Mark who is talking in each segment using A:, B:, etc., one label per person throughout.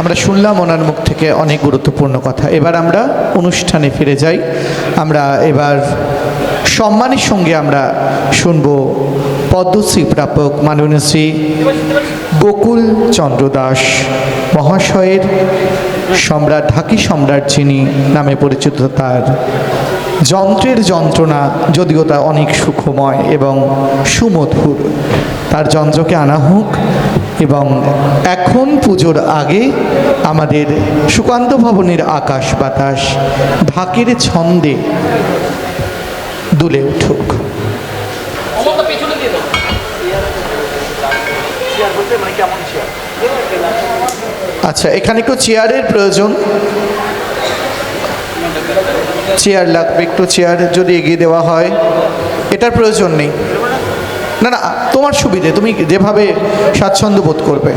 A: আমরা শুনলাম ওনার মুখ থেকে অনেক গুরুত্বপূর্ণ কথা। এবার আমরা অনুষ্ঠানে ফিরে যাই। আমরা এবার সম্মানের সঙ্গে আমরা শুনব পদ্মশ্রী প্রাপক মাননীয় শ্রী গোকুল চন্দ্র দাস মহাশয়ের সম্রাট, ঢাকি সম্রাট যিনি নামে পরিচিত, তার যন্ত্রের যন্ত্রণা, যদিও তা অনেক সুখময় এবং সুমধুর, তার যন্ত্রকে আনা হোক এবং এখন পুজোর আগে আমাদের সুকান্ত ভবনের আকাশ বাতাস ঢাকের ছন্দে দুলে উঠুক। আচ্ছা, এখানে একটু চেয়ারের প্রয়োজন, চেয়ার লাগবে, একটু চেয়ার যদি এগিয়ে দেওয়া হয়। এটার প্রয়োজন নেই, না না, তোমার সুবিধে, তুমি যেভাবে স্বাচ্ছন্দ্য বোধ করবে।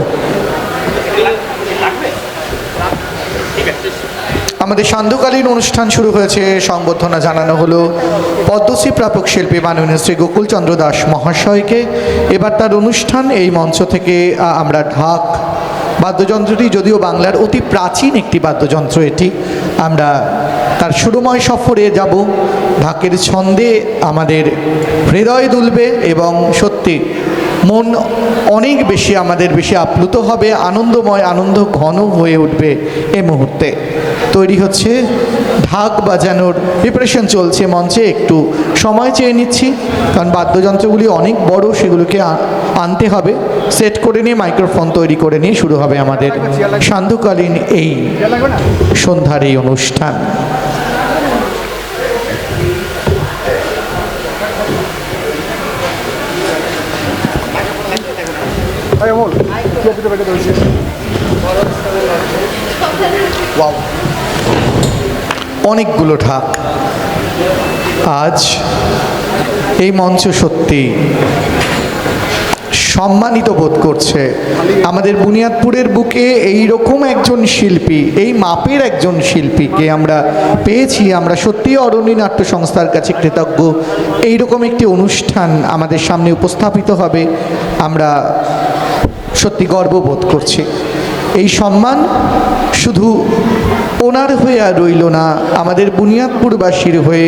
A: আমাদের সান্ধ্যকালীন অনুষ্ঠান শুরু হয়েছে। সংবর্ধনা জানানো হলো পদ্মশ্রী প্রাপক শিল্পী মাননীয় শ্রী গোকুল চন্দ্র দাস মহাশয়কে। এবার তার অনুষ্ঠান এই মঞ্চ থেকে আমরা ঢাক বাদ্যযন্ত্রটি, যদিও বাংলার অতি প্রাচীন একটি বাদ্যযন্ত্র এটি, আমরা তার সুরময় সফরে যাব। ঢাকের ছন্দে আমাদের হৃদয় দুলবে এবং সত্যি মন অনেক বেশি আমাদের বেশি আপ্লুত হবে, আনন্দময়, আনন্দ ঘন হয়ে উঠবে। এই মুহূর্তে তৈরি হচ্ছে ঢাক বাজানোর প্রিপারেশন চলছে মঞ্চে। একটু সময় চেয়ে নিচ্ছি, কারণ বাদ্যযন্ত্রগুলি অনেক বড়, সেগুলোকে আনতে হবে। সেট করে নিয়ে মাইক্রোফোন তৈরি করে নিয়ে শুরু হবে আমাদের সান্ধ্যকালীন এই সন্ধ্যার এই অনুষ্ঠান। অনেকগুলো ঢাক আজ এই মঞ্চ সত্যি সম্মানিত বোধ করছে। আমাদের বুনিয়াদপুরের বুকে এই রকম একজন শিল্পী, এই মাপের একজন শিল্পীকে আমরা পেয়েছি। আমরা সত্যি অরণ্য নাট্য সংস্থার কাছে কৃতজ্ঞ। এই রকম একটি অনুষ্ঠান আমাদের সামনে উপস্থাপিত হবে, আমরা সত্যি গর্ববোধ করছি। এই সম্মান শুধু ওনার হয়ে আর রইল না, আমাদের বুনিয়াদপুরবাসীর হয়ে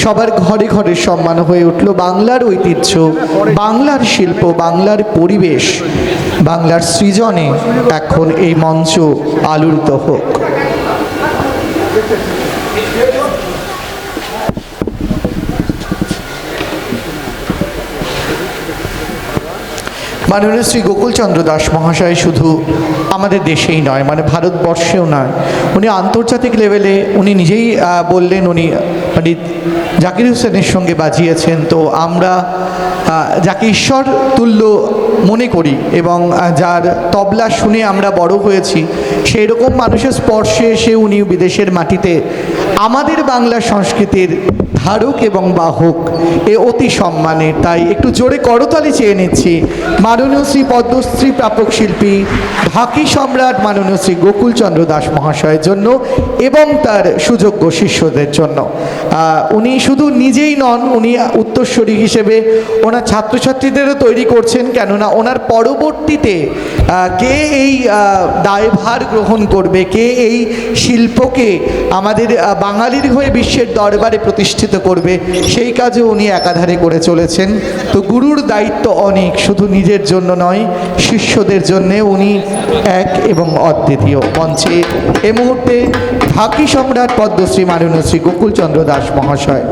A: সবার ঘরে ঘরে সম্মান হয়ে উঠল। বাংলার ঐতিহ্য, বাংলার শিল্প, বাংলার পরিবেশ, বাংলার সৃজনে এখন এই মঞ্চ আলোড়িত হোক। মাননীয় শ্রী গোকুল চন্দ্র দাস মহাশয় শুধু আমাদের দেশেই নয়, মানে ভারতবর্ষেও নয়, উনি আন্তর্জাতিক লেভেলে, উনি নিজেই বললেন উনি মানে জাকির হোসেনের সঙ্গে বাজিয়েছেন। তো আমরা যাকে ঈশ্বর তুল্য মনে করি এবং যার তবলা শুনে আমরা বড় হয়েছি, সেই রকম মানুষের স্পর্শে এসে উনি বিদেশের মাটিতে আমাদের বাংলা সংস্কৃতির ধারক এবং বাহক, এ অতি সম্মানের। তাই একটু জোরে করতালি চেয়ে নিচ্ছি মাননীয় শ্রী পদ্মশ্রী প্রাপক শিল্পী ঢাকি সম্রাট মাননীয় শ্রী গোকুল চন্দ্র দাস মহাশয়ের জন্য এবং তার সুযোগ্য শিষ্যদের জন্য। উনি শুধু নিজেই নন, উনি উত্তরসূরি হিসেবে ওনার ছাত্রছাত্রীদেরও তৈরি করছেন, কেননা ওনার পরবর্তীতে কে এই দায়ভার গ্রহণ করবে, কে এই শিল্পকে আমাদের বাঙালির হয়ে বিশ্বের দরবারে প্রতিষ্ঠিত করবে, সেই কাজে উনি একাধারে করে চলেছেন। তো গুরুর দায়িত্ব অনেক, শুধু নিজের জন্য নয়, শিষ্যদের জন্যে উনি এক এবং অদ্বিতীয়। মঞ্চে এ মুহূর্তে ঢাকি সম্রাট পদ্মশ্রী মাননীয় শ্রী গোকুল চন্দ্র দাস মহাশয়।